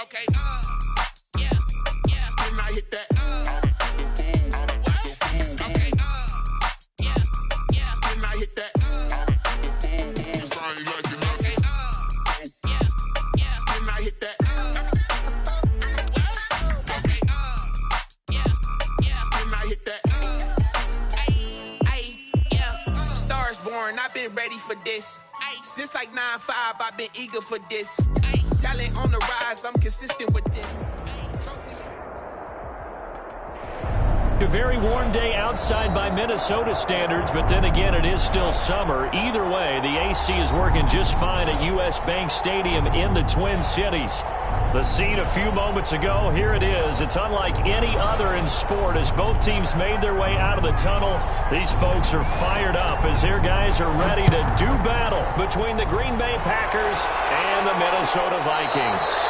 Okay, yeah, yeah. Can I hit that? Okay, yeah, yeah. Can I hit that? I ain't like it. Okay, yeah, yeah. Can I hit that? Okay, yeah, yeah. Can I hit that? Ay, yeah. Stars born. I've been ready for this. Since like 9-5, I've been eager for this. Talent on the rise, I'm consistent with this. A very warm day outside by Minnesota standards, but then again, it is still summer. Either way, the AC is working just fine at U.S. Bank Stadium in the Twin Cities. The scene a few moments ago, here it is. It's unlike any other in sport as both teams made their way out of the tunnel. These folks are fired up as their guys are ready to do battle between the Green Bay Packers and the Minnesota Vikings.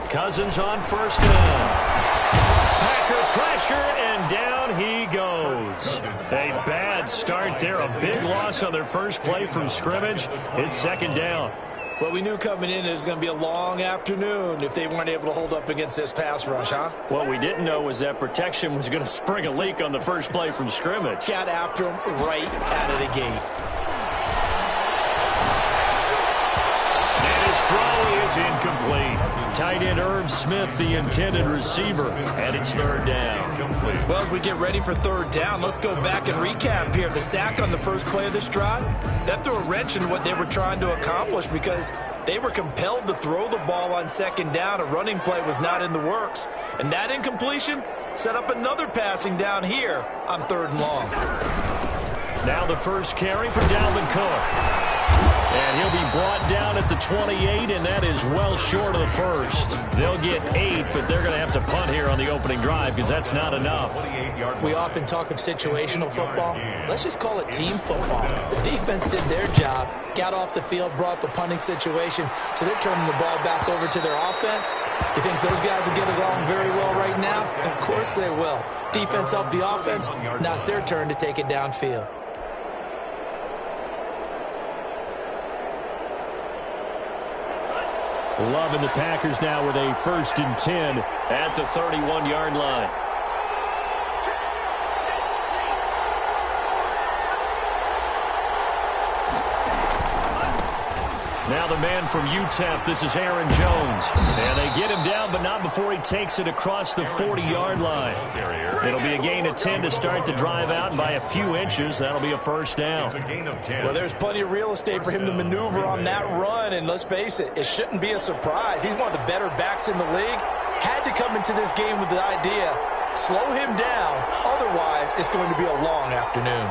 Cousins on first down. Packer pressure, and down he goes. A bad start there. A big loss on their first play from scrimmage. It's second down. Well, we knew coming in it was going to be a long afternoon if they weren't able to hold up against this pass rush, huh? What we didn't know was that protection was going to spring a leak on the first play from scrimmage. Got after him right out of the gate. Throw is incomplete. Tight end Irv Smith, the intended receiver, and it's third down. Well, as we get ready for third down, let's go back and recap here. The sack on the first play of this drive, that threw a wrench in what they were trying to accomplish because they were compelled to throw the ball on second down. A running play was not in the works. And that incompletion set up another passing down here on third and long. Now the first carry for Dalvin Cook. And he'll be brought down at the 28, and that is well short of the first. They'll get 8, but they're going to have to punt here on the opening drive because that's not enough. We often talk of situational football. Let's just call it team football. The defense did their job, got off the field, brought the punting situation, so they're turning the ball back over to their offense. You think those guys will get along very well right now? Of course they will. Defense helped the offense. Now it's their turn to take it downfield. Loving the Packers now with a 1st and 10 at the 31-yard line. Now the man from UTEP, this is Aaron Jones. And they get him down, but not before he takes it across the 40-yard line. It'll be a gain of 10 to start the drive out, and by a few inches, that'll be a first down. Well, there's plenty of real estate for him to maneuver on that run, and let's face it, it shouldn't be a surprise. He's one of the better backs in the league. Had to come into this game with the idea, slow him down, otherwise it's going to be a long afternoon.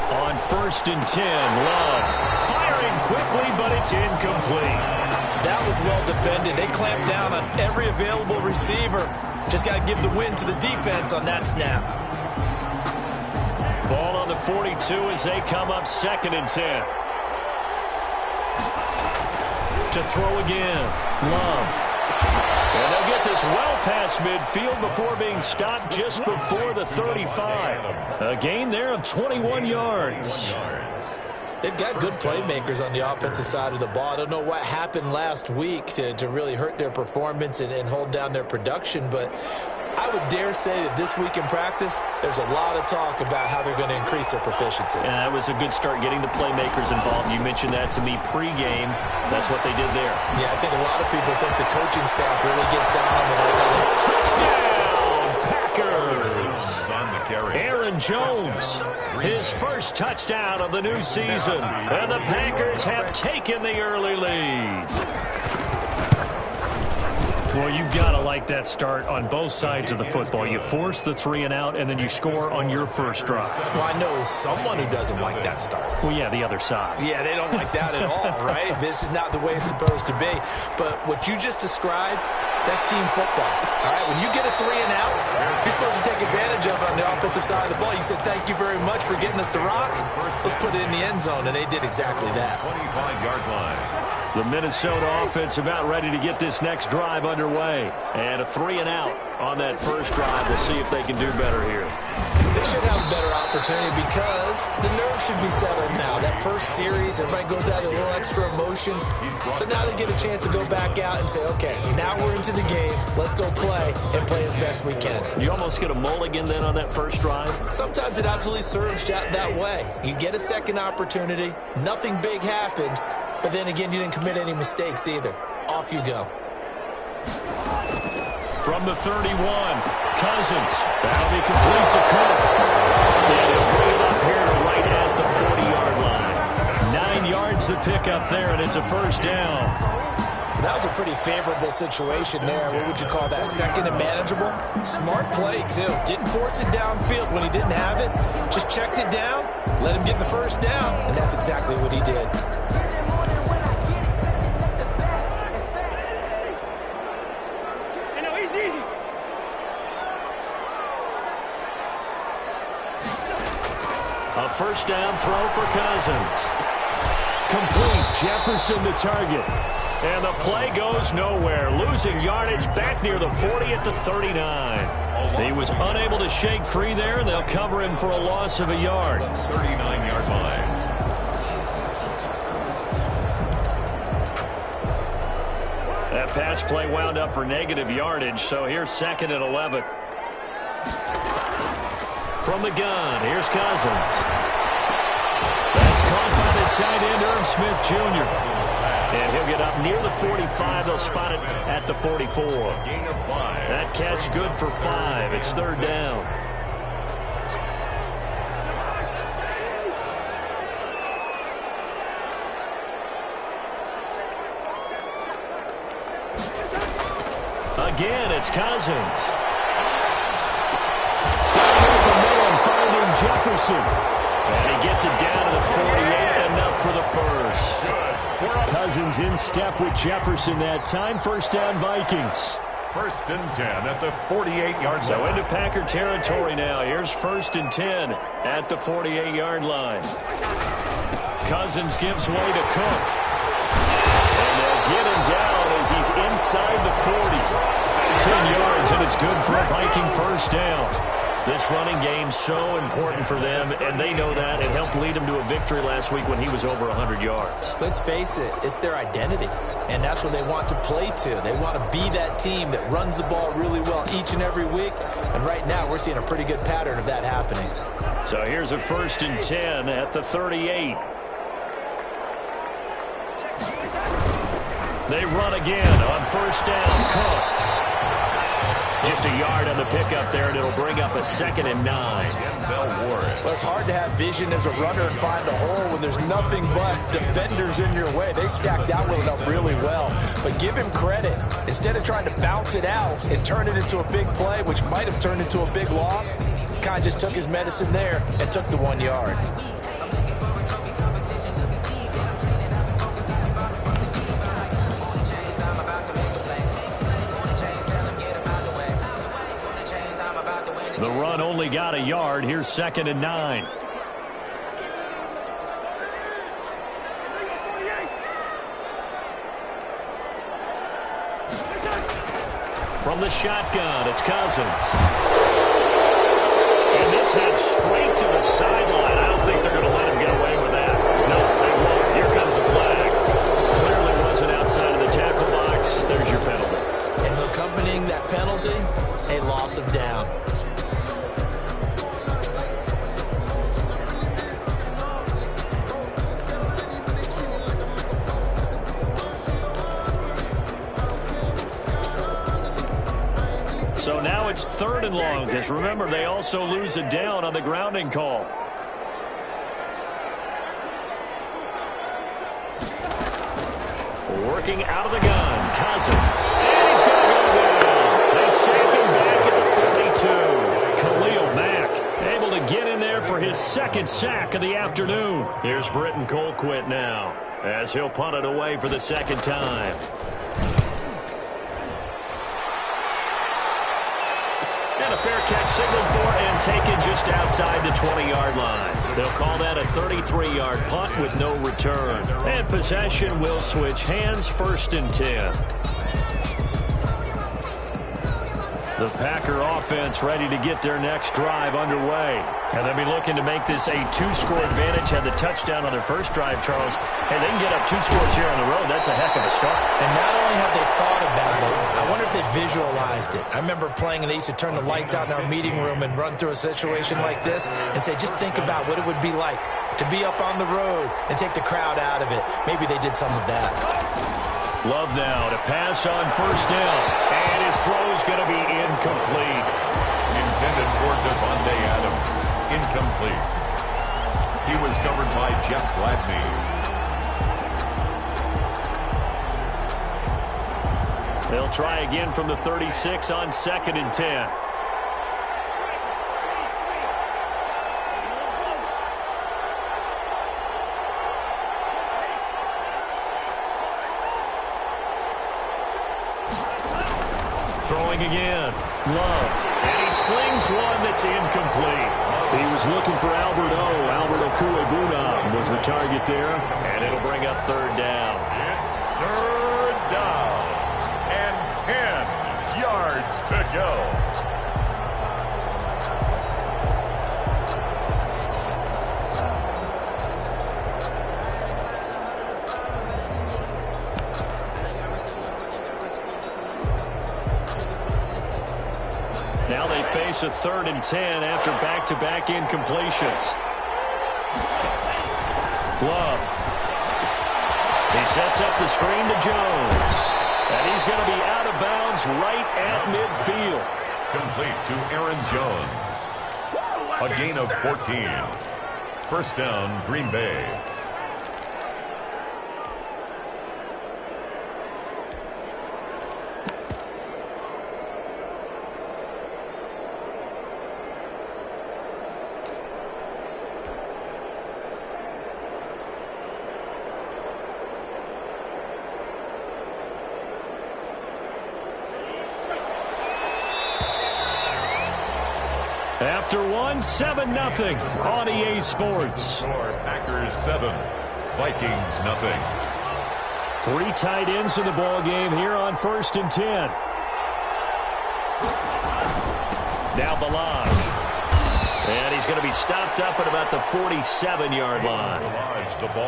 On 1st and 10, Love firing quickly, but it's incomplete. That was well defended. They clamped down on every available receiver. Just got to give the win to the defense on that snap. Ball on the 42 as they come up 2nd and 10. To throw again, Love. And they'll get this well past midfield before being stopped just before the 35. A gain there of 21 yards. They've got good playmakers on the offensive side of the ball. I don't know what happened last week to really hurt their performance and hold down their production, but I would dare say that this week in practice, there's a lot of talk about how they're going to increase their proficiency. And that was a good start getting the playmakers involved. You mentioned that to me pregame. That's what they did there. Yeah, I think a lot of people think the coaching staff really gets on them, and that's how they... Touchdown, Packers! Aaron Jones, his first touchdown of the new season. And the Packers have taken the early lead. Well, you've got to like that start on both sides of the football. You force the 3 and out, and then you score on your first drive. Well, I know someone who doesn't like that start. Well, yeah, the other side. Yeah, they don't like that at all, right? This is not the way it's supposed to be. But what you just described, that's team football. All right, when you get a 3 and out, you're supposed to take advantage of it on the offensive side of the ball. You said, thank you very much for getting us the rock. Let's put it in the end zone, and they did exactly that. 25-yard line. The Minnesota offense about ready to get this next drive underway. And a 3 and out on that first drive. We'll see if they can do better here. They should have a better opportunity because the nerves should be settled now. That first series, everybody goes out a little extra emotion. So now they get a chance to go back out and say, okay, now we're into the game. Let's go play and play as best we can. You almost get a mulligan then on that first drive? Sometimes it absolutely serves that way. You get a second opportunity. Nothing big happened. But then again, you didn't commit any mistakes either. Off you go. From the 31, Cousins. That'll be complete to Cook. And he'll bring it up here to right at the 40-yard line. 9 yards to pick up there, and it's a first down. That was a pretty favorable situation there. What would you call that? Second and manageable? Smart play, too. Didn't force it downfield when he didn't have it. Just checked it down, let him get the first down, and that's exactly what he did. A first down throw for Cousins. Complete. Jefferson the target. And the play goes nowhere. Losing yardage back near the 40 at the 39. He was unable to shake free there. They'll cover him for a loss of a yard. 39-yard line. That pass play wound up for negative yardage, so here's 2nd and 11. From the gun, here's Cousins. That's caught by the tight end, Irv Smith Jr. And he'll get up near the 45. They'll spot it at the 44. That catch good for 5. It's 3rd down. Again, it's Cousins. Finding Jefferson. And he gets it down to the 48, enough for the first. Cousins in step with Jefferson that time. First down, Vikings. 1st and 10 at the 48-yard line. So into Packer territory now. Here's 1st and 10 at the 48-yard line. Cousins gives way to Cook. And they'll get him down as he's inside the 40. 10 yards, and it's good for a Viking first down. This running game so important for them, and they know that. It helped lead them to a victory last week when he was over 100 yards. Let's face it, it's their identity, and that's what they want to play to. They want to be that team that runs the ball really well each and every week, and right now we're seeing a pretty good pattern of that happening. So here's a 1st and 10 at the 38. They run again on first down. Cook. Just a yard on the pickup there, and it'll bring up a 2nd and 9. Well, it's hard to have vision as a runner and find a hole when there's nothing but defenders in your way. They stacked that one up really well. But give him credit. Instead of trying to bounce it out and turn it into a big play, which might have turned into a big loss, kind of just took his medicine there and took the 1 yard. The run only got a yard. Here's 2nd and 9. From the shotgun, it's Cousins. And this heads straight to the sideline. I don't think they're going to let him get away with that. No, they won't. Here comes the flag. Clearly wasn't outside of the tackle box. There's your penalty. And accompanying that penalty, a loss of down. So now it's 3rd and long, because remember, they also lose a down on the grounding call. Working out of the gun, Cousins. And he's going to go sack him back at the 42. Khalil Mack able to get in there for his second sack of the afternoon. Here's Britton Colquitt now, as he'll punt it away for the second time. And a fair catch signaled for and taken just outside the 20-yard line. They'll call that a 33-yard punt with no return. And possession will switch hands, 1st and 10. The Packer offense ready to get their next drive underway. And they'll be looking to make this a 2-score advantage. Had the touchdown on their first drive, Charles. Hey, they can get up 2 scores here on the road. That's a heck of a start. And not only have they thought about it, I wonder if they visualized it. I remember playing, and they used to turn the lights out in our meeting room and run through a situation like this and say, just think about what it would be like to be up on the road and take the crowd out of it. Maybe they did some of that. Love now to pass on 1st down. And his throw is going to be incomplete. Intended for Devontae Adams. Incomplete. He was covered by Jeff Gladney. They'll try again from the 36 on 2nd and 10. Throwing again. Love. And he slings one that's incomplete. He was looking for Albert Okuegbunam was the target there. And it'll bring up 3rd down. It's 3rd down. And 10 yards to go. Now they face a 3rd and 10 after back-to-back incompletions. Love. He sets up the screen to Jones. And he's going to be out of bounds right at midfield. Complete to Aaron Jones. A gain of 14. 1st down, Green Bay. After 7-0 on EA Sports. Score Packers 7, Vikings nothing. 3 tight ends in the ball game here on 1st and 10. Now Balaj. And he's going to be stopped up at about the 47-yard line.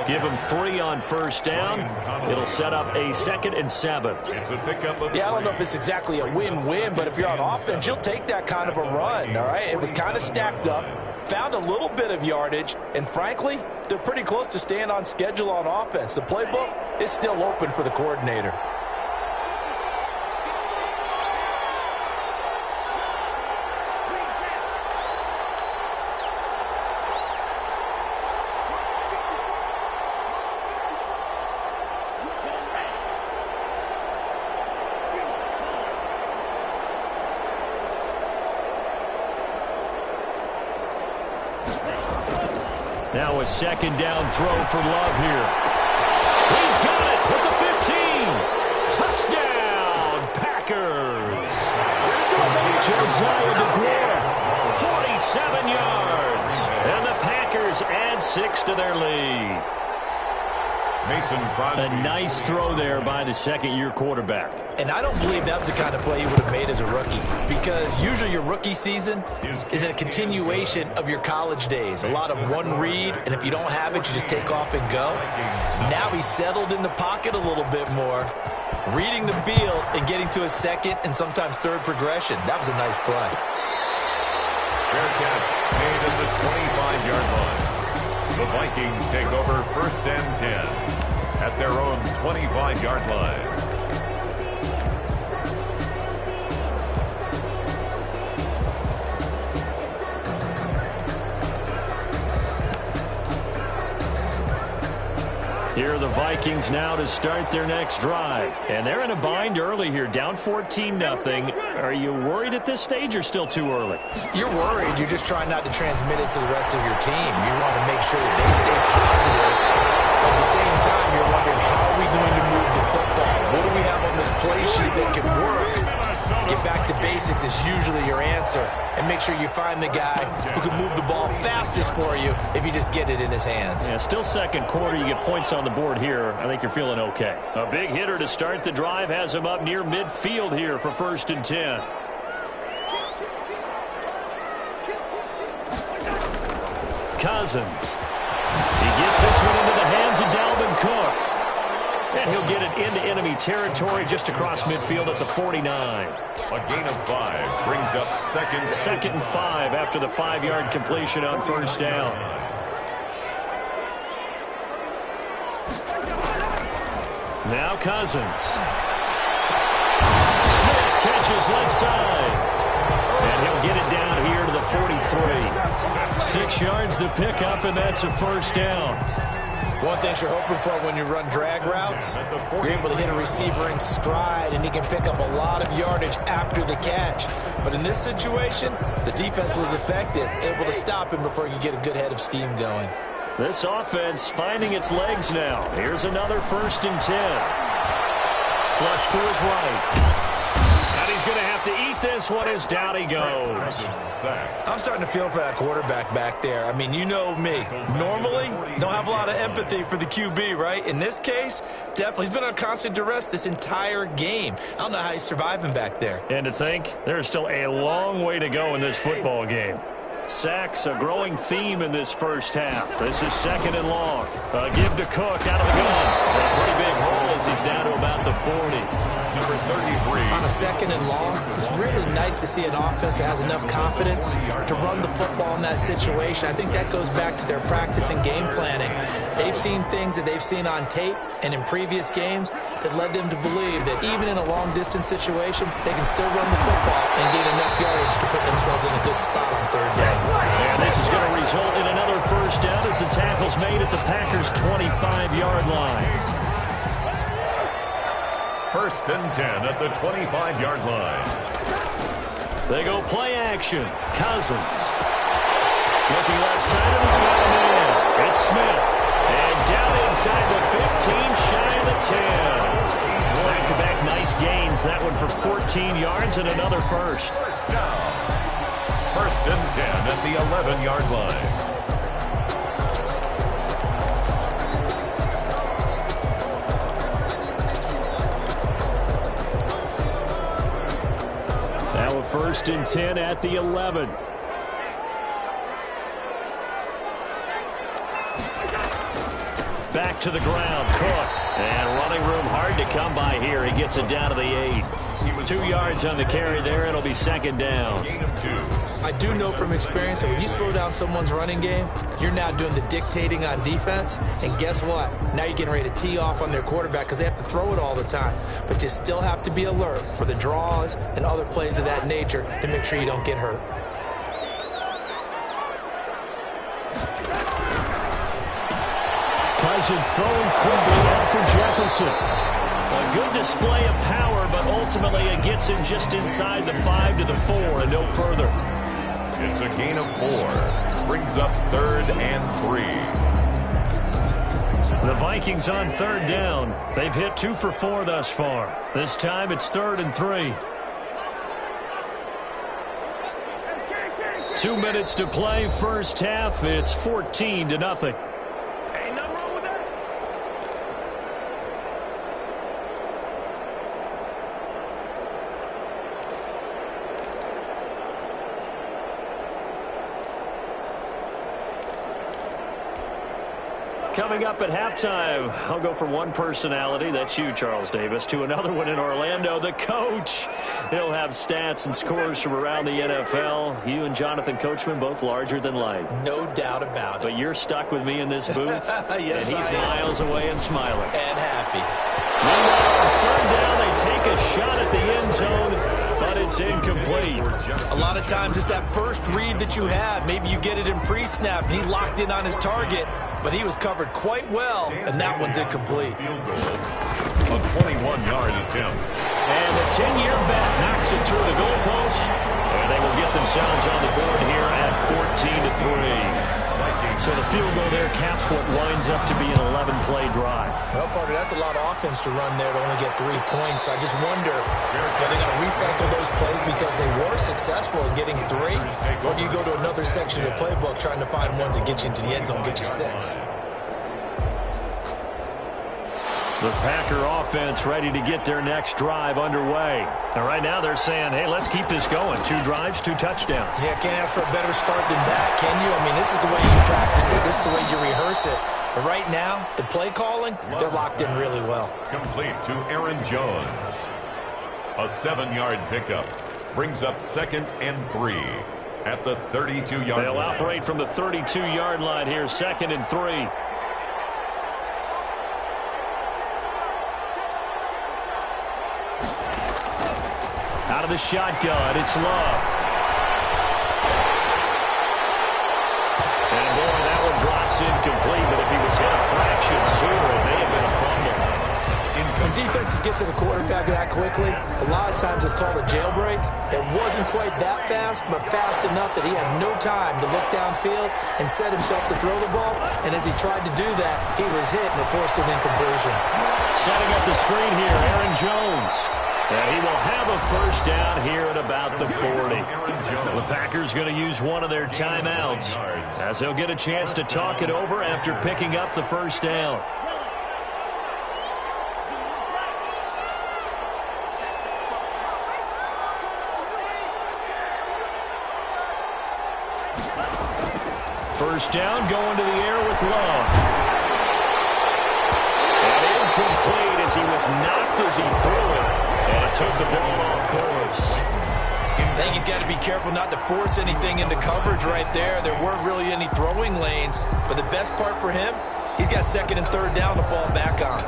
Give him 3 on 1st down. It'll set up a 2nd and 7. It's a pickup of I don't know if it's exactly a win-win, but if you're on offense, you'll take that kind of a run, all right? It was kind of stacked up, found a little bit of yardage, and frankly, they're pretty close to staying on schedule on offense. The playbook is still open for the coordinator. Now a 2nd down throw for Love here. He's got it with the 15. Touchdown, Packers. Josiah DeGuara, 47 yards. And the Packers add 6 to their lead. Mason Crosby. A nice throw there by the 2nd-year quarterback. And I don't believe that was the kind of play he would have made as a rookie, because usually your rookie season is a continuation of your college days. A lot of one read, and if you don't have it, you just take off and go. Now he's settled in the pocket a little bit more, reading the field and getting to a 2nd and sometimes 3rd progression. That was a nice play. Fair catch made at the 25-yard line. The Vikings take over 1st and 10 at their own 25-yard line. Here are the Vikings now to start their next drive. And they're in a bind early here, down 14-0. Are you worried at this stage or still too early? You're worried. You're just trying not to transmit it to the rest of your team. You want to make sure that they stay positive. At the same time, you're wondering, how are we going to move the football? What do we have on this play sheet that can work? Get back to basics is usually your answer. And make sure you find the guy who can move the ball fastest for you if you just get it in his hands. Yeah, still second quarter. You get points on the board here. I think you're feeling okay. A big hitter to start the drive has him up near midfield here for 1st and 10. Cousins. He gets this one into the hands of Dalvin Cook. And he'll get it into enemy territory just across midfield at the 49. A gain of 5 brings up second and 5 after the 5-yard completion on 1st down. Now Cousins. Smith catches left side. And he'll get it down here to the 43. 6 yards the pickup, and that's a 1st down. One thing you're hoping for when you run drag routes, you're able to hit a receiver in stride, and he can pick up a lot of yardage after the catch. But in this situation, the defense was effective, able to stop him before he could get a good head of steam going. This offense finding its legs now. Here's another 1st and 10. Flush to his right. And he's going to have to eat this one as down he goes. I'm starting to feel for that quarterback back there. I mean, you know me. Normally, don't have a lot of empathy for the QB, right? In this case, definitely. He's been on constant duress this entire game. I don't know how he's surviving back there. And to think, there's still a long way to go in this football game. Sacks, a growing theme in this first half. This is 2nd and long. Give to Cook out of the gun. And a pretty big hole as he's down to about the 40. Number 33. On a 2nd and long, it's really nice to see an offense that has enough confidence to run the football in that situation. I think that goes back to their practice and game planning. They've seen things that they've seen on tape and in previous games that led them to believe that even in a long-distance situation, they can still run the football and gain enough yardage to put themselves in a good spot on 3rd down. And this is going to result in another 1st down as the tackle's made at the Packers' 25-yard line. 1st and 10 at the 25-yard line. They go play action. Cousins. Looking left side, and he's got a man. It's Smith. And down inside the 15, shy of the 10. Back-to-back nice gains. That one for 14 yards and another 1st. 1st down. 1st and 10 at the 11-yard line. Now a 1st and 10 at the 11. Back to the ground, Cook. And running room hard to come by here. He gets it down to the 8. 2 yards on the carry there. It'll be 2nd down. Gain of 2. I do know from experience that when you slow down someone's running game, you're now doing the dictating on defense. And guess what? Now you're getting ready to tee off on their quarterback because they have to throw it all the time. But you still have to be alert for the draws and other plays of that nature to make sure you don't get hurt. Cousins throwing quickly out for Jefferson. A good display of power, but ultimately it gets him just inside the 5 to the 4 and no further. It's a gain of 4. Brings up 3rd and 3. The Vikings on 3rd down. They've hit 2 for 4 thus far. This time it's 3rd and 3. 2 minutes to play. First half, it's 14-0. Coming up at halftime, I'll go from one personality, that's you, Charles Davis, to another one in Orlando, the coach. He'll have stats and scores from around the NFL. You and Jonathan Coachman, both larger than life. No doubt about it. But you're stuck with me in this booth, yes, and he's miles away and smiling. And happy. Meanwhile, on 3rd down, they take a shot at the end zone, but it's incomplete. A lot of times it's that first read that you have. Maybe you get it in pre-snap, and he locked in on his target. but he was covered quite well, and that one's incomplete. Field goal, a 21-yard attempt. And the 10-year bet knocks it through the goalpost, and they will get themselves on the board here at 14-3. So the field goal there caps what winds up to be an 11-play drive. Well, partner, that's a lot of offense to run there to only get 3 points. So I just wonder, are they going to recycle those plays because they were successful in getting 3? Or do you go to another section of the playbook trying to find ones that get you into the end zone, get you 6? The Packer offense ready to get their next drive underway. And right now they're saying, hey, let's keep this going. 2 drives, 2 touchdowns. Yeah, can't ask for a better start than that, can you? I mean, this is the way you practice it. This is the way you rehearse it. But right now, the play calling, they're locked in really well. Complete to Aaron Jones. A 7-yard pickup brings up 2nd and 3 at the 32-yard line. They'll operate from the 32-yard line here, 2nd and 3. Out of the shotgun, it's Love. And boy, that one drops incomplete, but if he was hit a fraction sooner, it may have been a fumble. When defenses get to the quarterback that quickly, a lot of times it's called a jailbreak. It wasn't quite that fast, but fast enough that he had no time to look downfield and set himself to throw the ball. And as he tried to do that, he was hit, and it forced an incompletion. Setting up the screen here, Aaron Jones. And he will have a first down here at about the 40. The Packers going to use one of their timeouts as they'll get a chance to talk it over after picking up the first down. First down going to the air with Love. And incomplete as he was knocked as he threw it. And it took the ball off course. I think he's got to be careful not to force anything into coverage right there. There weren't really any throwing lanes. But the best part for him, he's got 2nd and 3rd down to fall back on.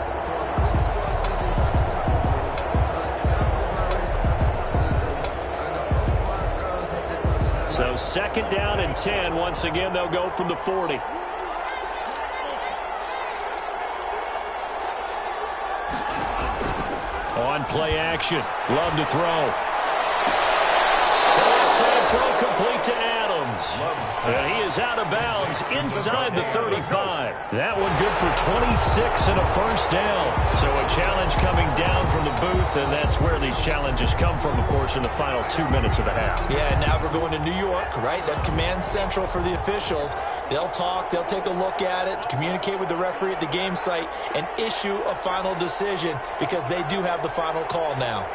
So 2nd down and 10. Once again, they'll go from the 40. On play action. Love to throw. Side throw complete to Adams. And he is out of bounds inside the 35. That one good for 26 and a first down. So a challenge coming down from the booth, and that's where these challenges come from, of course, in the final 2 minutes of the half. Yeah, now we're going to New York, right? That's command central for the officials. They'll talk, they'll take a look at it, communicate with the referee at the game site, and issue a final decision because they do have the final call now.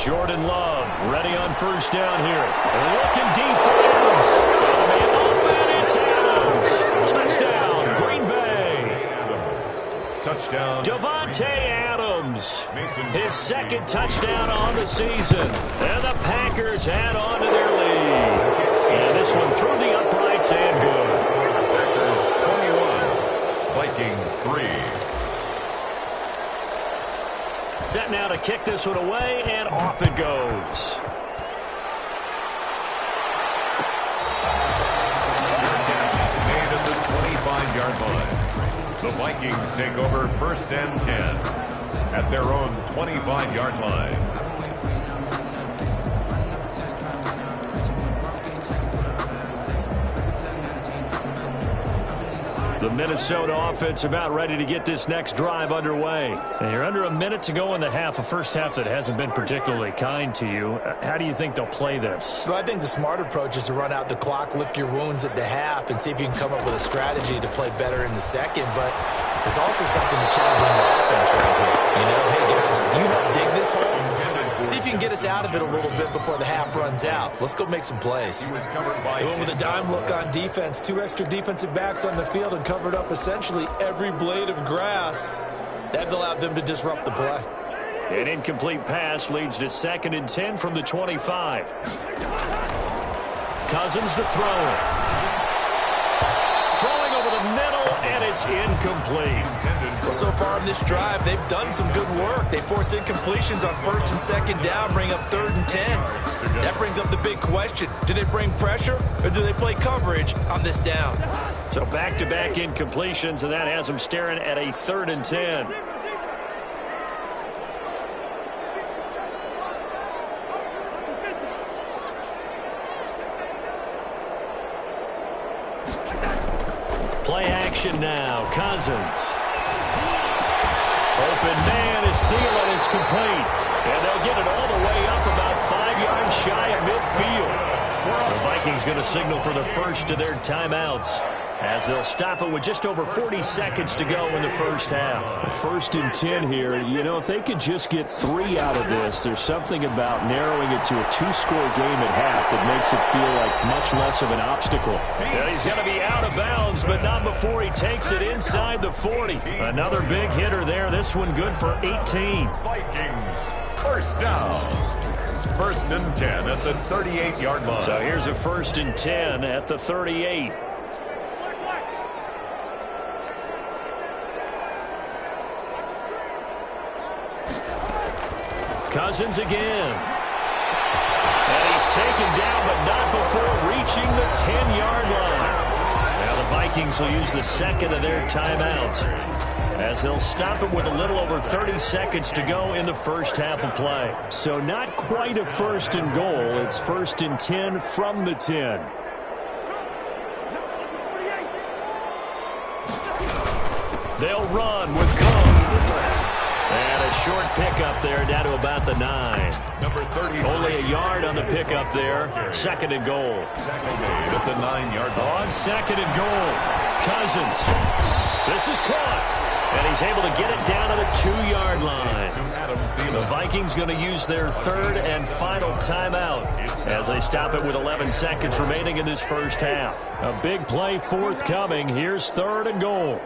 Jordan Love ready on first down here. Looking deep for Adams. Oh, man, open, it's Adams. Touchdown, Green Bay. Touchdown. Davante Adams. His 2nd touchdown on the season. And the Packers add on to their lead. And this one through the uprights and good. Packers 21. Vikings 3. Set now to kick this one away, and off it goes. Made at the 25-yard line. The Vikings take over 1st and 10 at their own 25-yard line. The Minnesota offense about ready to get this next drive underway. And you're under a minute to go in the half, a first half that hasn't been particularly kind to you. How do you think they'll play this? Well, I think the smart approach is to run out the clock, lick your wounds at the half, and see if you can come up with a strategy to play better in the second. But there's also something to challenge on the offense right here. You know, hey, guys, you help dig this hole. See if you can get us out of it a little bit before the half runs out. Let's go make some plays. They went with a dime look on defense. 2 extra defensive backs on the field and covered up essentially every blade of grass. That allowed them to disrupt the play. An incomplete pass leads to 2nd and 10 from the 25. Cousins to throw. Throwing over the middle, and it's incomplete. Well, so far in this drive, they've done some good work. They force incompletions on first and second down, bring up 3rd and 10. That brings up the big question. Do they bring pressure or do they play coverage on this down? So back-to-back incompletions, and that has them staring at a 3rd and 10. Play action now. Cousins. Open man is Thielen. It's complete. And they'll get it all the way up about 5 yards shy of midfield. The Vikings going to signal for the first of their timeouts, as they'll stop it with just over 40 seconds to go in the first half. 1st and 10 here. You know, if they could just get 3 out of this, there's something about narrowing it to a 2-score game at half that makes it feel like much less of an obstacle. Yeah, he's going to be out of bounds, but not before he takes it inside the 40. Another big hitter there. This one good for 18. Vikings, first down. 1st and 10 at the 38-yard line. So here's a 1st and 10 at the 38. Cousins again. And he's taken down, but not before reaching the 10-yard line. Now the Vikings will use the second of their timeouts, as they'll stop it with a little over 30 seconds to go in the first half of play. So not quite a 1st and goal. It's 1st and 10 from the 10. They'll run with Cohn. And a short pickup there down to about the 9. Number 30. Only a yard on the pickup there. 2nd and goal. At the 9-yard line. On 2nd and goal. Cousins. This is caught. And he's able to get it down to the 2-yard line. The Vikings going to use their 3rd and final timeout, as they stop it with 11 seconds remaining in this first half. A big play forthcoming. Here's 3rd and goal.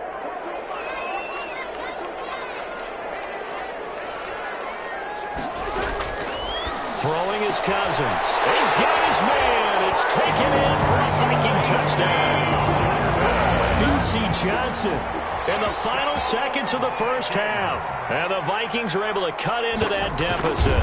Throwing is Cousins. He's got his man. It's taken in for a Viking touchdown. B.C. Johnson. In the final seconds of the first half. And the Vikings are able to cut into that deficit.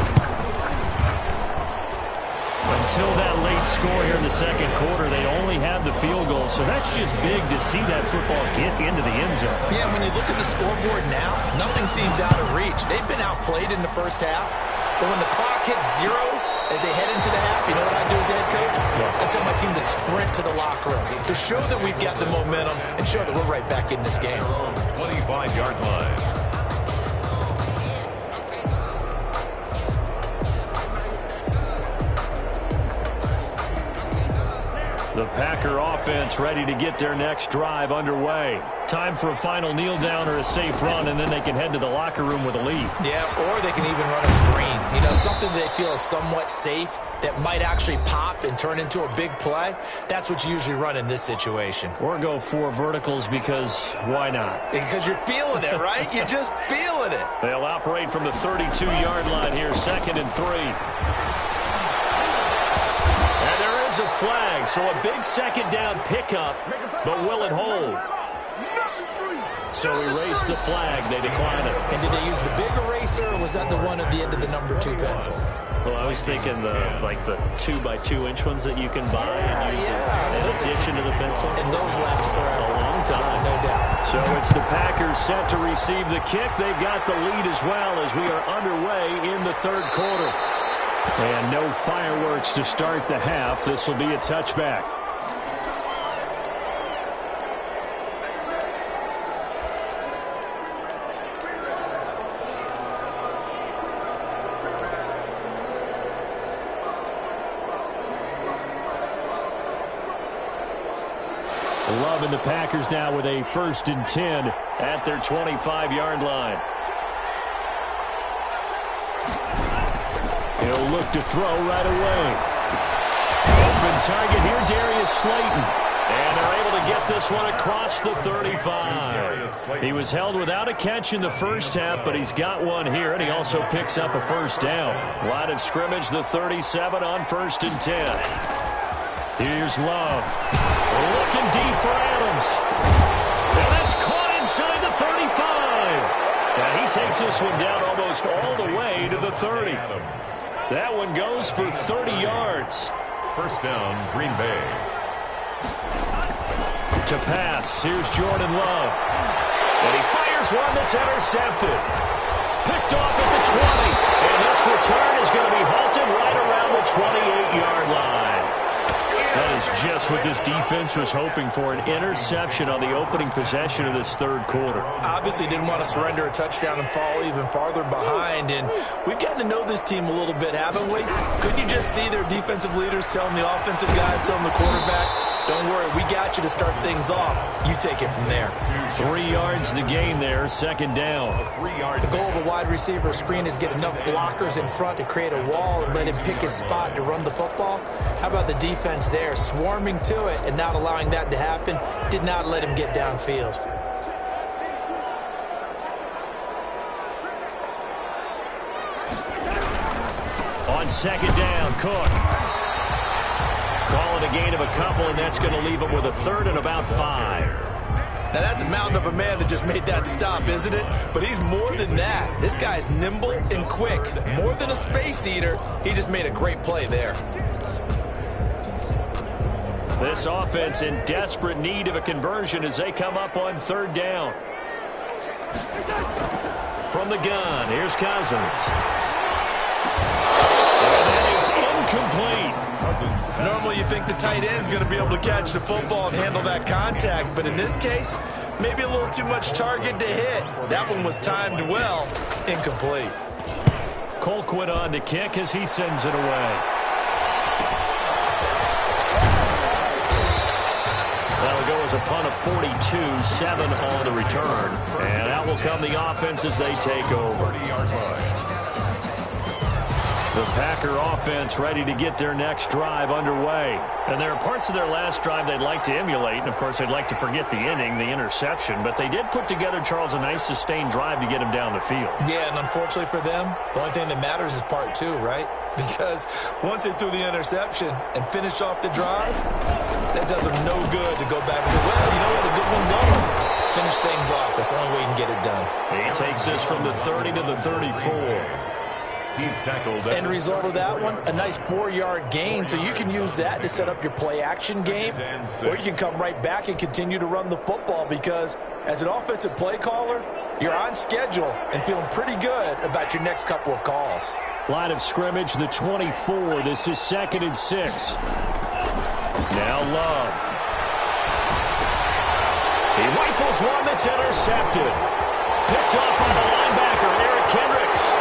Until that late score here in the second quarter, they only had the field goal. So that's just big to see that football get into the end zone. Yeah, when you look at the scoreboard now, nothing seems out of reach. They've been outplayed in the first half. But when the clock hits zeros as they head into the half, you know what I do as a head coach? I tell my team to sprint to the locker room to show that we've got the momentum and show that we're right back in this game. 25-yard line. The Packer offense ready to get their next drive underway. Time for a final kneel down or a safe run, and then they can head to the locker room with a lead. Yeah, or they can even run a screen. You know, something they feel is somewhat safe that might actually pop and turn into a big play. That's what you usually run in this situation. Or go 4 verticals, because why not? Because you're feeling it, right? You're just feeling it. They'll operate from the 32-yard line here, 2nd and 3. A flag, so a big second down pickup, but will it hold? So erase the flag. They decline it. And did they use the big eraser, or was that the one at the end of the number 2 pencil? Well, I was thinking the 2x2-inch ones that you can buy and use in addition to the pencil. And those last forever. A long time. No doubt. So it's the Packers set to receive the kick. They've got the lead as well, as we are underway in the third quarter. And no fireworks to start the half. This will be a touchback. Love and the Packers now with a 1st and 10 at their 25-yard line. He'll look to throw right away. Open target here, Darius Slayton. And they're able to get this one across the 35. He was held without a catch in the first half, but he's got one here, and he also picks up a first down. Line of scrimmage, the 37 on 1st and 10. Here's Love. Looking deep for Adams. And that's That one goes for 30 yards. First down, Green Bay. To pass, here's Jordan Love. And he fires one that's intercepted. Picked off at the 20. And this return is going to be halted right around the 28-yard line. That is just what this defense was hoping for, an interception on the opening possession of this third quarter. Obviously didn't want to surrender a touchdown and fall even farther behind. And we've gotten to know this team a little bit, haven't we? Couldn't you just see their defensive leaders telling the offensive guys, telling the quarterback, don't worry, we got you to start things off. You take it from there. 3 yards the gain there, second down. The goal of a wide receiver screen is get enough blockers in front to create a wall and let him pick his spot to run the football. How about the defense there, swarming to it and not allowing that to happen? Did not let him get downfield. On second down, Cook. Calling a gain of a couple, and that's going to leave him with a third and about 5. Now, that's a mountain of a man that just made that stop, isn't it? But he's more than that. This guy's nimble and quick. More than a space eater, he just made a great play there. This offense in desperate need of a conversion as they come up on third down. From the gun, here's Cousins. And that is incomplete. Normally you think the tight end's going to be able to catch the football and handle that contact, but in this case, maybe a little too much target to hit. That one was timed well. Incomplete. Colquitt on to kick as he sends it away. That'll go as a punt of 42, 7 on the return. And out will come the offense as they take over. 30-yard line. The Packer offense ready to get their next drive underway. And there are parts of their last drive they'd like to emulate. And, of course, they'd like to forget the inning, the interception. But they did put together, Charles, a nice sustained drive to get him down the field. Yeah, and unfortunately for them, the only thing that matters is part 2, right? Because once they threw the interception and finished off the drive, that does them no good to go back and say, well, you know what, a good one going. Finish things off. That's the only way you can get it done. He takes this from the 30 to the 34. He's tackled. End result of that one, a nice 4-yard gain, so you can use that to set up your play-action game, or you can come right back and continue to run the football because as an offensive play caller, you're on schedule and feeling pretty good about your next couple of calls. Line of scrimmage, the 24. This is 2nd and 6. Now Love. He rifles one that's intercepted. Picked up by the linebacker, Eric Kendricks.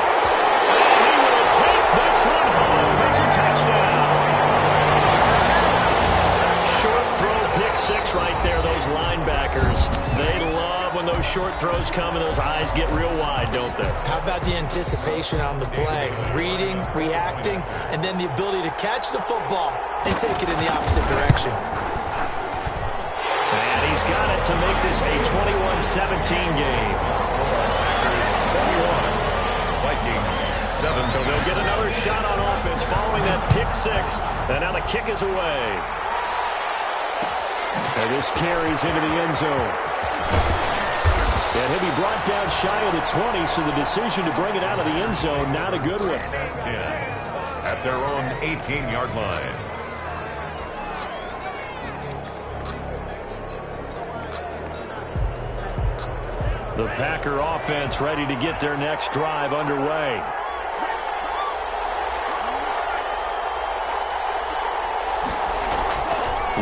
This one home. It's a touchdown. Short throw, pick 6 right there. Those linebackers, they love when those short throws come and those eyes get real wide, don't they? How about the anticipation on the play? Reading, reacting, and then the ability to catch the football and take it in the opposite direction. And he's got it to make this a 21-17 game. Vikings 7. So they'll get another shot on offense following that pick 6. And now the kick is away. And this carries into the end zone. And he'll be brought down shy of the 20, so the decision to bring it out of the end zone, not a good one. 10 at their own 18-yard line. The Packer offense ready to get their next drive underway.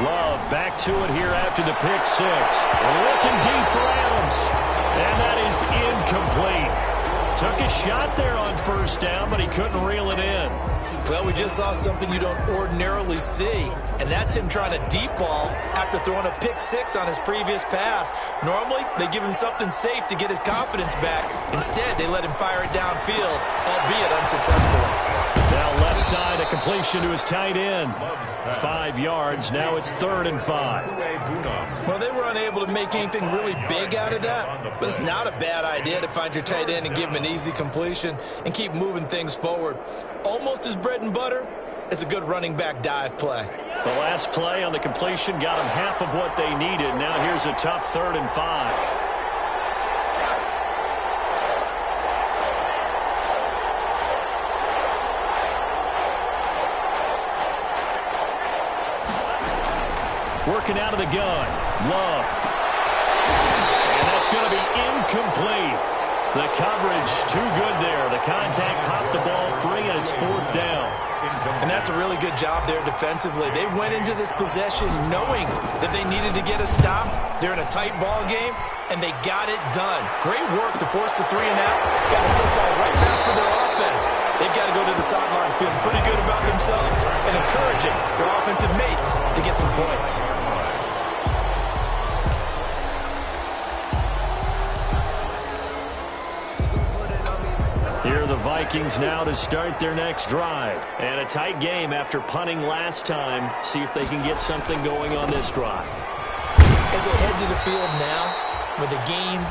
Love back to it here after the pick 6. Looking deep for Adams. And that is incomplete. Took a shot there on first down, but he couldn't reel it in. Well, we just saw something you don't ordinarily see, and that's him trying to deep ball after throwing a pick 6 on his previous pass. Normally, they give him something safe to get his confidence back. Instead, they let him fire it downfield, albeit unsuccessfully. Now left side, a completion to his tight end. 5 yards. Now it's 3rd and 5. Well, they were unable to make anything really big out of that, but it's not a bad idea to find your tight end and give him an easy completion and keep moving things forward. Almost as bread and butter as a good running back dive play. The last play on the completion got them half of what they needed. Now here's a tough 3rd and 5. Working out of the gun. Love. And that's going to be incomplete. The coverage too good there. The contact popped the ball free, and it's 4th down. And that's a really good job there defensively. They went into this possession knowing that they needed to get a stop. They're in a tight ball game, and they got it done. Great work to force the 3 and out. Got the football right back for their offense. They've got to go to the sidelines feeling pretty good about themselves and encouraging their offensive mates to get some points. Here are the Vikings now to start their next drive. And a tight game after punting last time. See if they can get something going on this drive. As they head to the field now, with the game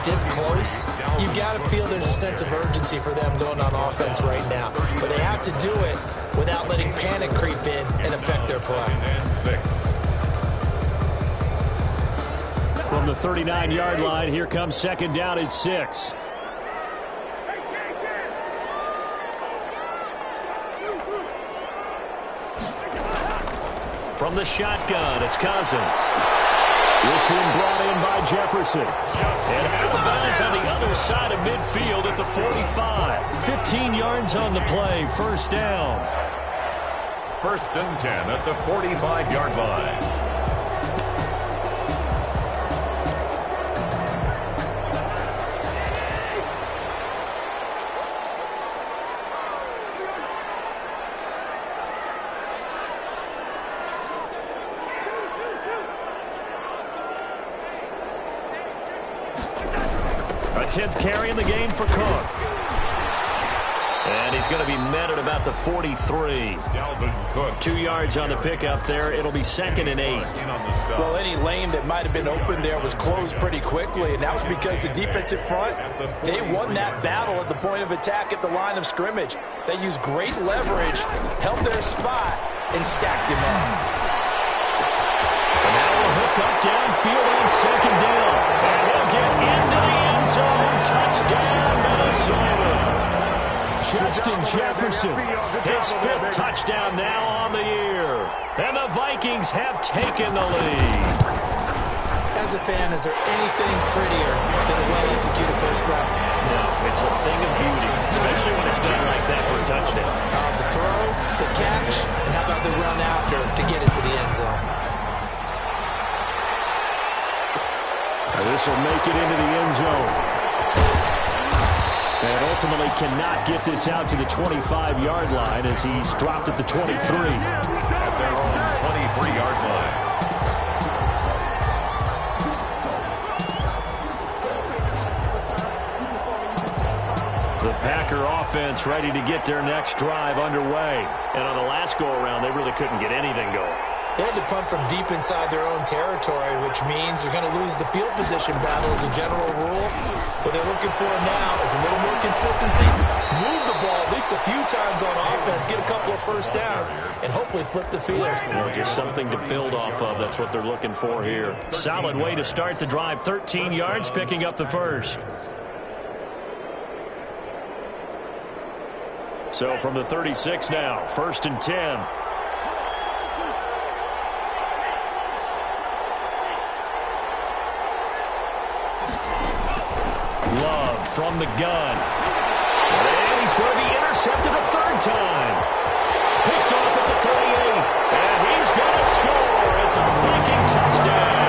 this close, you've got to feel there's a sense of urgency for them going on offense right now. But they have to do it without letting panic creep in and affect their play. From the 39-yard line, here comes 2nd down at 6. From the shotgun, it's Cousins. This one brought in by Jefferson. And out of bounds on the other side of midfield at the 45. 15 yards on the play, 1st down. 1st and 10 at the 45-yard line. A 10th carry in the game for Cook. And he's going to be met at about the 43. 2 yards on the pickup there. It'll be 2nd and 8. Well, any lane that might have been open there was closed pretty quickly, and that was because the defensive front, they won that battle at the point of attack at the line of scrimmage. They used great leverage, held their spot, and stacked him up. And now we'll hook up downfield on 2nd down. And he'll get into the end zone. Touchdown, Minnesota. Justin Jefferson, his 5th touchdown now on the year. And the Vikings have taken the lead. As a fan, is there anything prettier than a well-executed post route? No, it's a thing of beauty, especially when it's done like that for a touchdown. The throw, the catch, and how about the run after to get it to the end zone? This will make it into the end zone. And ultimately cannot get this out to the 25-yard line as he's dropped at the 23. At their own 23-yard line. The Packer offense ready to get their next drive underway. And on the last go-around, they really couldn't get anything going. They had to punt from deep inside their own territory, which means they're going to lose the field position battle as a general rule. What they're looking for now is a little more consistency, move the ball at least a few times on offense, get a couple of 1st downs, and hopefully flip the field. Just something to build off of. That's what they're looking for here. Solid way to start the drive. 13 yards, picking up the 1st. So from the 36 now, 1st and 10. Love from the gun. And he's going to be intercepted a 3rd time. Picked off at the 38. And he's going to score. It's a Viking touchdown.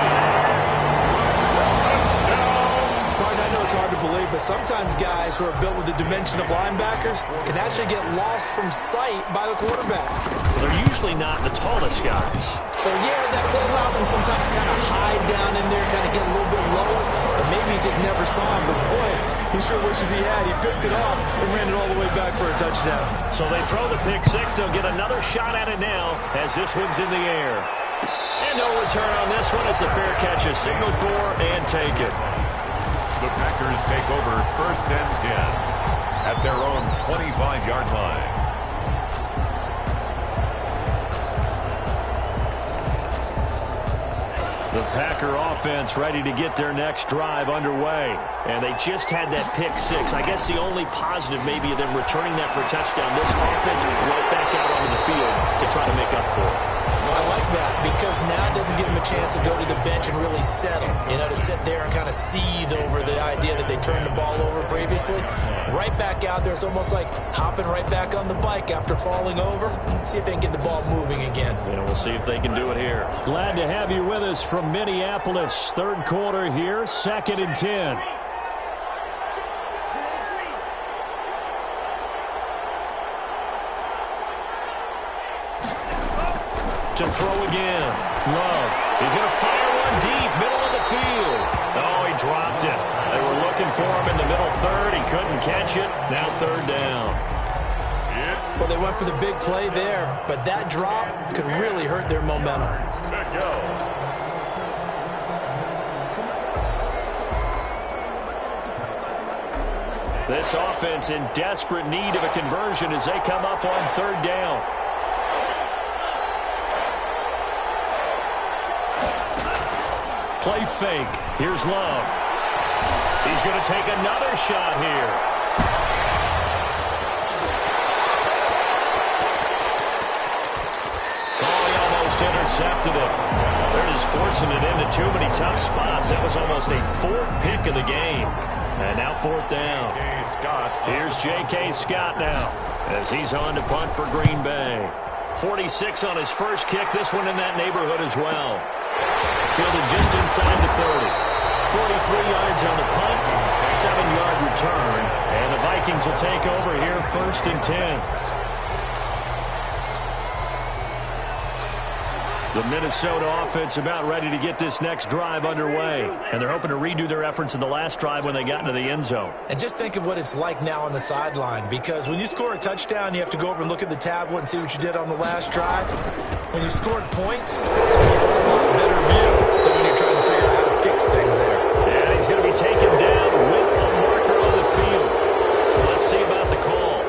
I know it's hard to believe, but sometimes guys who are built with the dimension of linebackers can actually get lost from sight by the quarterback. They're usually not the tallest guys. So, yeah, that allows them sometimes to kind of hide down in there, kind of get a little bit lower, and maybe he just never saw him. But, boy, he sure wishes he had. He picked it off and ran it all the way back for a touchdown. So they throw the pick 6. They'll get another shot at it now as this one's in the air. And no return on this one as the fair catch is signaled for and taken. The Packers take over 1st and 10 at their own 25-yard line. The Packer offense ready to get their next drive underway. And they just had that pick 6. I guess the only positive maybe of them returning that for a touchdown. This offense right back out onto the field to try to make up for it. I like that because now it doesn't give him a chance to go to the bench and really settle, to sit there and kind of seethe over the idea that they turned the ball over previously. Right back out there. It's almost like hopping right back on the bike after falling over. See if they can get the ball moving again. Yeah, we'll see if they can do it here. Glad to have you with us from Minneapolis. Third quarter here, 2nd and 10. To throw again. Love. He's going to fire one deep, middle of the field. Oh, he dropped it. They were looking for him in the middle third. He couldn't catch it. Now 3rd down. Well, they went for the big play there, but that drop could really hurt their momentum. This offense in desperate need of a conversion as they come up on 3rd down. Play fake. Here's Love. He's going to take another shot here. Oh, he almost intercepted it. They're just forcing it into too many tough spots. That was almost a 4th pick of the game. And now 4th down. Here's J.K. Scott now as he's on to punt for Green Bay. 46 on his first kick. This one in that neighborhood as well. Fielded just inside the 30. 43 yards on the punt, 7-yard return. And the Vikings will take over here 1st and 10. The Minnesota offense about ready to get this next drive underway. And they're hoping to redo their efforts in the last drive when they got into the end zone. And just think of what it's like now on the sideline. Because when you score a touchdown, you have to go over and look at the tablet and see what you did on the last drive. When you scored points, it's a whole lot better view than when you're trying to figure out how to fix things there. And he's going to be taken down with a marker on the field. So let's see about the call.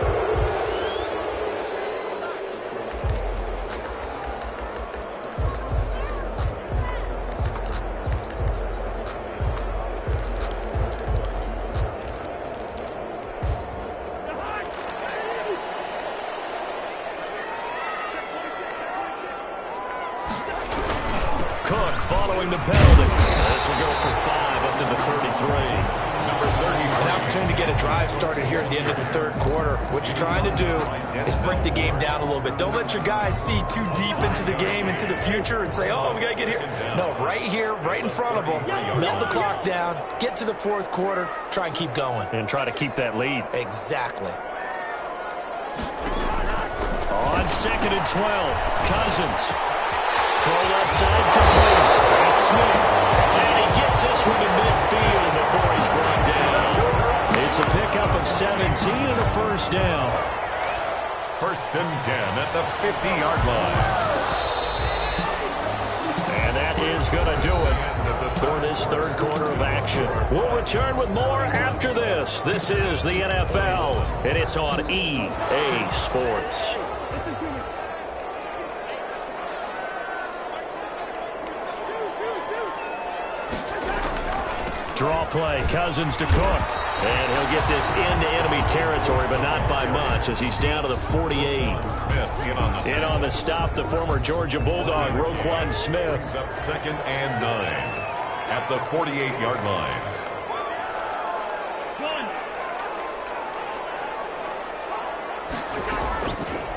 Following the penalty. This will go for 5 up to the 33. Number 30. An opportunity to get a drive started here at the end of the 3rd quarter. What you're trying to do is break the game down a little bit. Don't let your guys see too deep into the game, into the future, and say, oh, we got to get here. No, right here, right in front of them. Melt the clock down, get to the 4th quarter, try and keep going. And try to keep that lead. Exactly. On 2nd and 12, Cousins. Throw left side complete. That's Smith. And he gets this one to midfield before he's brought down. It's a pickup of 17 and a 1st down. 1st and 10 at the 50-yard line. And that is going to do it for this 3rd quarter of action. We'll return with more after this. This is the NFL, and it's on EA Sports. Draw play, Cousins to Cook. And he'll get this into enemy territory, but not by much as he's down to the 48. Smith in on the stop, the former Georgia Bulldog, Roquan Smith. 2nd and 9 at the 48-yard line.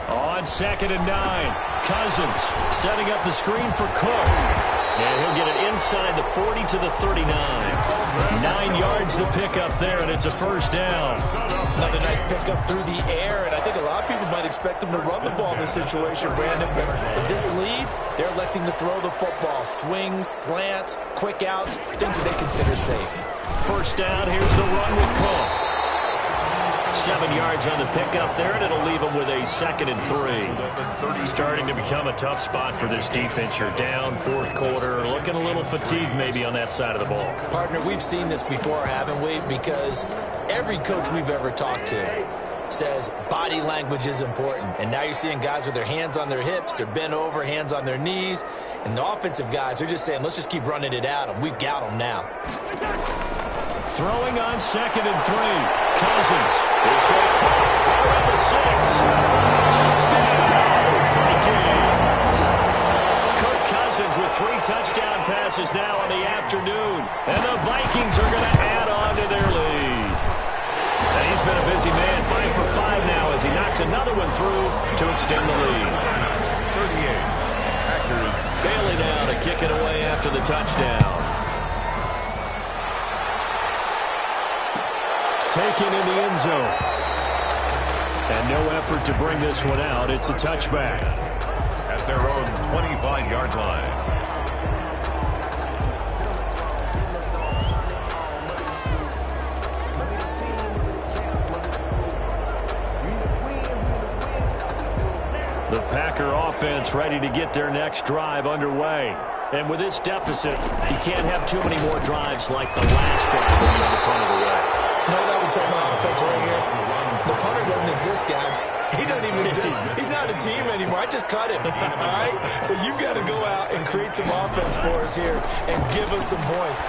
On 2nd and 9, Cousins setting up the screen for Cook. And he'll get it inside the 40 to the 39. 9 yards to pick up there, and it's a 1st down. Another nice pickup through the air, and I think a lot of people might expect them to run the ball in this situation, Brandon. But with this lead, they're electing to throw the football. Swings, slants, quick outs, things that they consider safe. 1st down, here's the run with Cook. 7 yards on the pickup there, and it'll leave them with a 2nd and 3. Starting to become a tough spot for this defense. You're down 4th quarter, looking a little fatigued maybe on that side of the ball. Partner, we've seen this before, haven't we? Because every coach we've ever talked to says body language is important. And now you're seeing guys with their hands on their hips, they're bent over, hands on their knees. And the offensive guys, they're just saying, let's just keep running it at them. We've got them now. Throwing on 2nd and 3. Cousins is hit around the 6. Touchdown, Vikings. 3 touchdown passes now on the afternoon. And the Vikings are going to add on to their lead. And he's been a busy man, 5 for 5 now as he knocks another one through to extend the lead. 38. Packers. Bailey now to kick it away after the touchdown. Taken in the end zone. And no effort to bring this one out. It's a touchback. At their own 25-yard line. The Packer offense ready to get their next drive underway. And with this deficit, you can't have too many more drives like the last drive when you have the punt of the way. No, that would tell my offense right here. The punter doesn't exist, guys. He doesn't even exist. He's not a team anymore. I just cut him. All right? So you've got to go out and create some offense for us here and give us some points.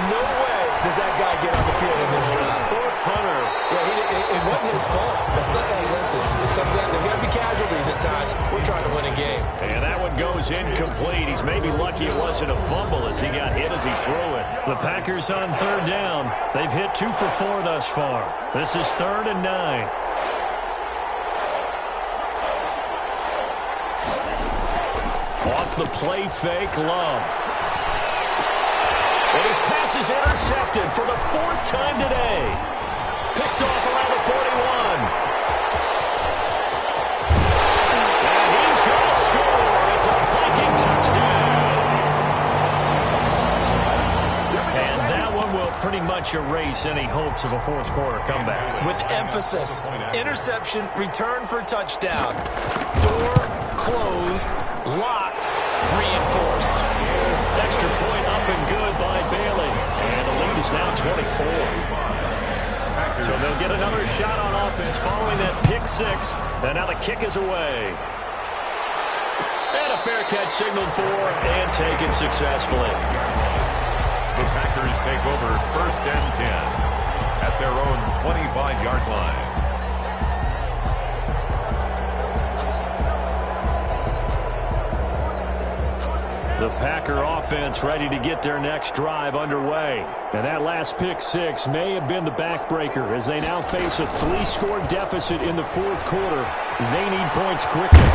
No way does that guy get on the field in this drive. Poor punter. Yeah, it wasn't his fault. But hey, listen, there's got to be casualties at times. We're trying to win a game. And that one goes incomplete. He's maybe lucky it wasn't a fumble as he got hit as he threw it. The Packers on 3rd down. They've hit 2 for 4 thus far. This is 3rd and 9. Off the play fake, Love. And his pass is intercepted for the 4th time today. Picked off around the 41. And he's going to score. It's a Viking touchdown. And that one will pretty much erase any hopes of a 4th quarter comeback. With emphasis, interception, return for touchdown. Door closed, locked, reinforced. Extra point up and good by Bailey. And the lead is now 24. So they'll get another shot on offense following that pick 6. And now the kick is away. And a fair catch signaled for and taken successfully. The Packers take over 1st and 10 at their own 25-yard line. The Packer offense ready to get their next drive underway. And that last pick 6 may have been the backbreaker as they now face a 3-score deficit in the 4th quarter. They need points quickly.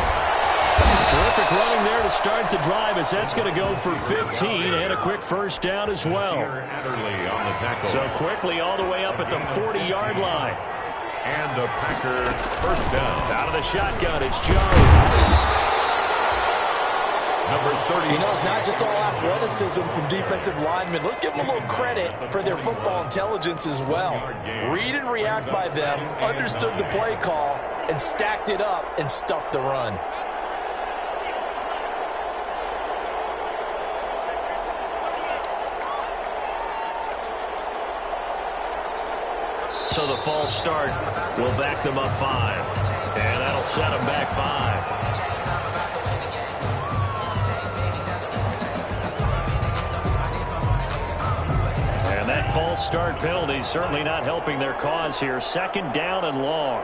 Terrific running there to start the drive as that's going to go for 15 and a quick 1st down as well. So quickly all the way up at the 40-yard line. And a Packer 1st down. Out of the shotgun, it's Jones. Number 30. You know, it's not just all athleticism from defensive linemen. Let's give them a little credit for their football intelligence as well. Read and react by them, understood the play call, and stacked it up and stuffed the run. So the false start will back them up 5. And that'll set them back 5. And that false start penalty certainly not helping their cause here. 2nd down and long.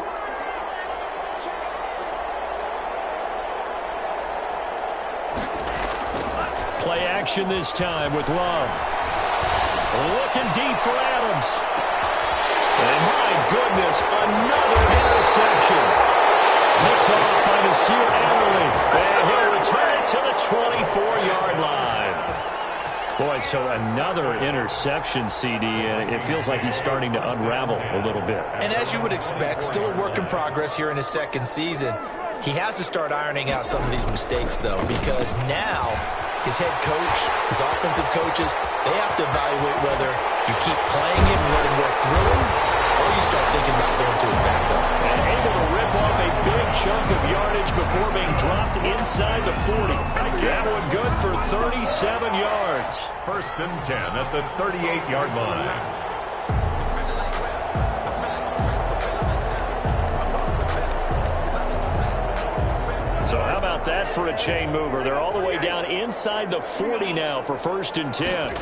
Play action this time with Love. Looking deep for Adams. And my goodness, another interception. Picked off by Nasir Adderley. And he'll return it to the 24-yard line. Boy, so another interception, CD, and it feels like he's starting to unravel a little bit. And as you would expect, still a work in progress here in his 2nd season. He has to start ironing out some of these mistakes, though, because now his head coach, his offensive coaches, they have to evaluate whether you keep playing him and let him work through him, or you start thinking about going to his backup. And able to rip off a big chunk of yardage before being dropped inside the 40. That one good for 37 yards. 1st and 10 at the 38-yard line. So how about that for a chain mover? They're all the way down inside the 40 now for 1st and 10.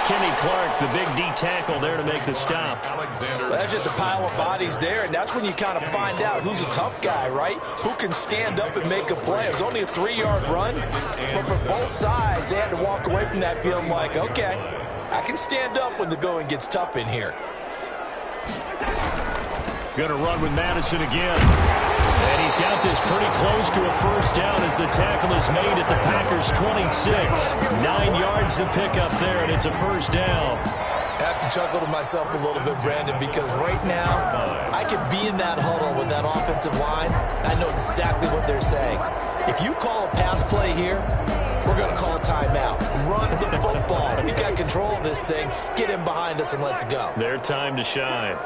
Kenny Clark, the big D tackle there to make the stop. Well, that's just a pile of bodies there, and that's when you kind of find out who's a tough guy, right? Who can stand up and make a play. It was only a 3-yard run, but for both sides, they had to walk away from that feeling like, okay, I can stand up when the going gets tough in here. Going to run with Madison again. And he's got this pretty close to a first down as the tackle is made at the Packers' 26. 9 yards to pick up there, and it's a first down. I have to chuckle to myself a little bit, Brandon, because right now I could be in that huddle with that offensive line. I know exactly what they're saying. If you call a pass play here, we're going to call a timeout. Run the football. We've got control of this thing. Get in behind us and let's go. Their time to shine.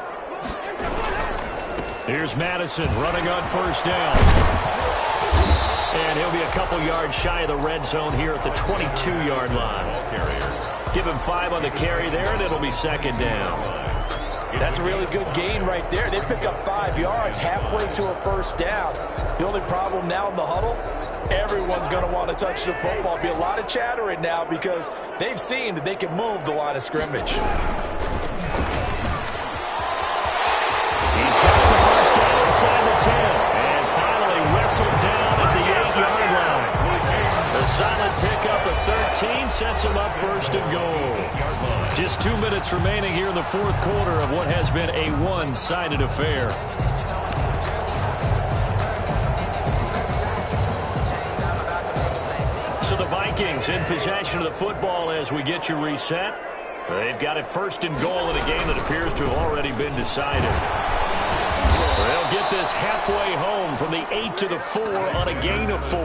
Here's Madison running on first down. And he'll be a couple yards shy of the red zone here at the 22-yard line. Give him 5 on the carry there, and it'll be second down. That's a really good gain right there. They pick up 5 yards halfway to a first down. The only problem now in the huddle, everyone's going to want to touch the football. Be a lot of chattering now because they've seen that they can move the line of scrimmage. He's got the first down inside the 10. And finally wrestled down at the 8-yard line. The solid pickup of 13 sets him up first and goal. Just 2 minutes remaining here in the fourth quarter of what has been a one-sided affair. So the Vikings in possession of the football as we get you reset. They've got it first and goal in a game that appears to have already been decided. They'll get this halfway home from the 8 to the 4 on a gain of 4.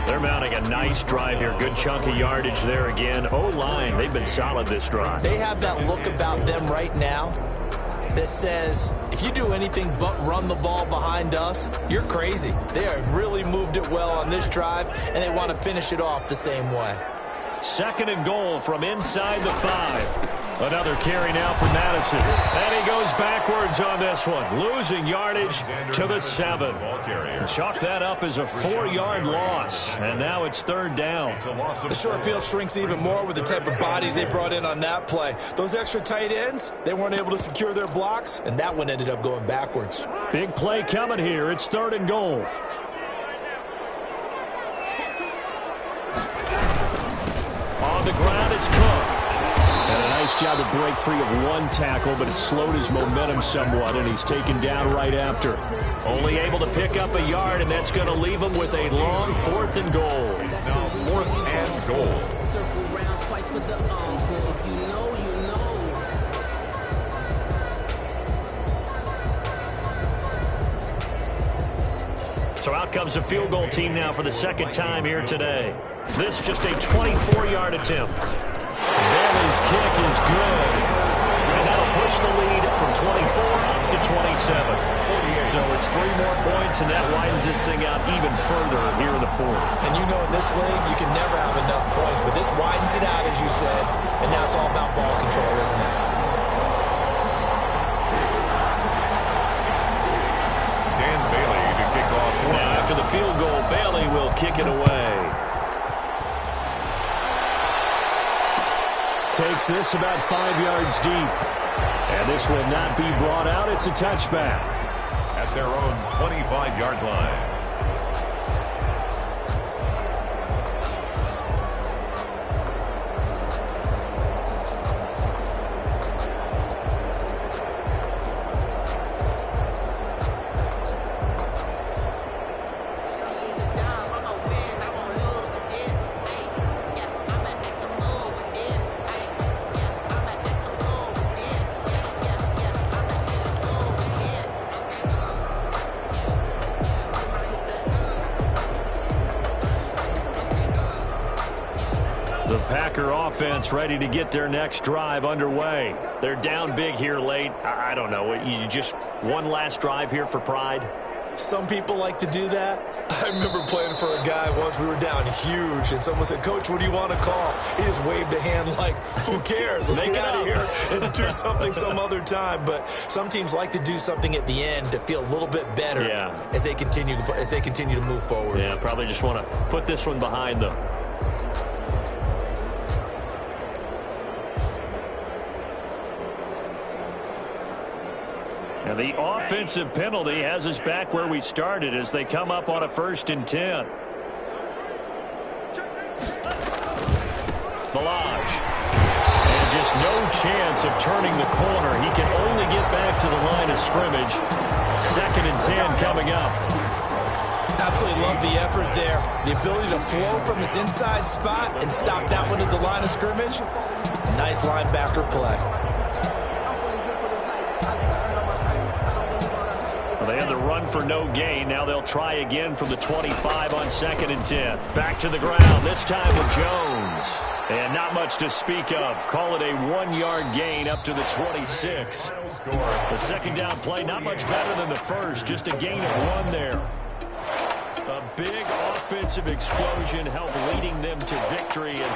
They're mounting a nice drive here. Good chunk of yardage there again. O-line, they've been solid this drive. They have that look about them right now that says, if you do anything but run the ball behind us, you're crazy. They have really moved it well on this drive, and they want to finish it off the same way. Second and goal from inside the 5. Another carry now for Madison. And he goes backwards on this one. Losing yardage to the 7. Chalk that up as a 4-yard loss. And now it's third down. The short field shrinks even more with the type of bodies they brought in on that play. Those extra tight ends, they weren't able to secure their blocks, and that one ended up going backwards. Big play coming here. It's third and goal. On the ground, it's Cook. And a nice job to break free of one tackle, but it slowed his momentum somewhat, and he's taken down right after. Only able to pick up a yard, and that's going to leave him with a long 4th and goal. It's now 4th and goal. Circle round twice for the encore. If you know, you know. So out comes a field goal team now for the second time here today. This just a 24-yard attempt. Bailey's kick is good. And that'll push the lead from 24 up to 27. So it's 3 more points, and that widens this thing out even further here in the fourth. And you know in this league, you can never have enough points, but this widens it out, as you said, and now it's all about ball control, isn't it? Dan Bailey to kick off. Now after the field goal, Bailey will kick it away. Takes this about 5 yards deep. And this will not be brought out. It's a touchback. At their own 25-yard line. The Packer offense ready to get their next drive underway. They're down big here late. I don't know. You just one last drive here for pride? Some people like to do that. I remember playing for a guy once. We were down huge, and someone said, "Coach, what do you want to call?" He just waved a hand like, who cares? Let's get out of here and do something some other time. But some teams like to do something at the end to feel a little bit better as they continue to move forward. Yeah, probably just want to put this one behind them. And the offensive penalty has us back where we started as they come up on a 1st and 10. Milage. And just no chance of turning the corner. He can only get back to the line of scrimmage. 2nd and 10 coming up. Absolutely love the effort there. The ability to flow from his inside spot and stop that one at the line of scrimmage. Nice linebacker play. Well, they had the run for no gain. Now they'll try again from the 25 on 2nd and 10. Back to the ground, this time with Jones. And not much to speak of. Call it a 1-yard gain up to the 26. The 2nd down play, not much better than the first. Just a gain of 1 there. A big offensive explosion helped leading them to victory. And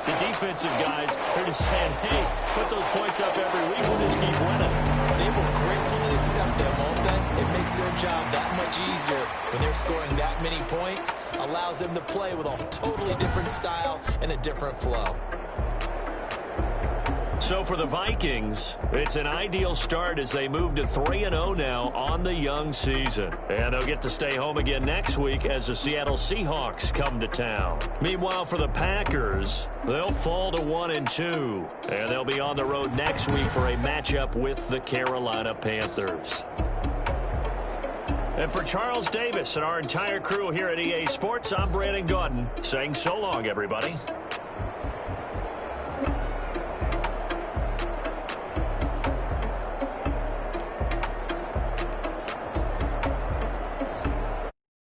the defensive guys are just saying, hey, put those points up every week. We'll just keep winning. They will gratefully accept them, won't they? It makes their job that much easier when they're scoring that many points. Allows them to play with a totally different style and a different flow. So for the Vikings, it's an ideal start as they move to 3-0 now on the young season. And they'll get to stay home again next week as the Seattle Seahawks come to town. Meanwhile, for the Packers, they'll fall to 1-2. And they'll be on the road next week for a matchup with the Carolina Panthers. And for Charles Davis and our entire crew here at EA Sports, I'm Brandon Gaudin saying so long, everybody.